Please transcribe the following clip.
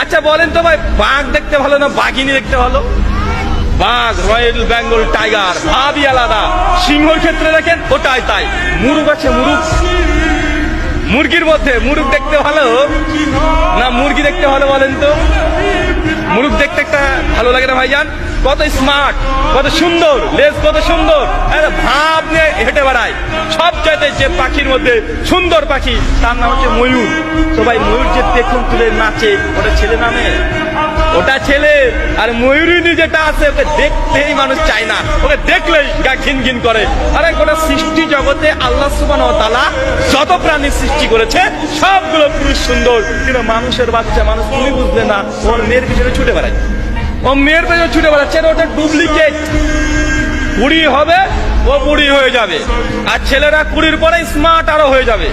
আচ্ছা বলেন তো ভাই, বাঘ দেখতে ভালো না বাঘিনী দেখতে ভালো? বাঘ, রয়্যাল বেঙ্গল টাইগার, ভাবই আলাদা। সিংহর ক্ষেত্রে দেখেন ওটাই তাই। মুরগ আছে, মুরগ, মুরগির মধ্যে মুরগ দেখতে ভালো না মুরগি দেখতে ভালো বলেন তো? মুরগ দেখতে একটা ভালো লাগে না ভাইজান? কত স্মার্ট, কত সুন্দর, লেজ কত সুন্দর, ভাব নিয়ে হেঁটে বেড়ায়। সব চাইতে যে পাখির মধ্যে সুন্দর পাখি তার নাম হচ্ছে ময়ূর। তো ভাই ময়ূর যে দেখুন তুলে নাচে, ওটা ছেলে না মেয়ে? ওটা ছেলে। আর ময়ূরিনী যেটা আছে ওকে দেখতেই মানুষ চায় না, ওকে দেখলেই গা ঘিন ঘিন করে। আরে গোটা সৃষ্টি জগতে আল্লাহ সুবহানাহু ওয়া তাআলা যত প্রাণী সৃষ্টি করেছে সবগুলো পুরুষ সুন্দর, কিন্তু মানুষের বাচ্চা মানুষ তুমি বুঝলে না, ওর মেয়ের পিছনে ছুটে বেড়ায়। ও মেয়ের পেছনে ছুটে বেড়াচ্ছে, ওটা ডুপ্লিকেট। কুড়ি হবে ও বুড়ি হয়ে যাবে, আর ছেলেরা কুড়ির পরে স্মার্ট আরো হয়ে যাবে।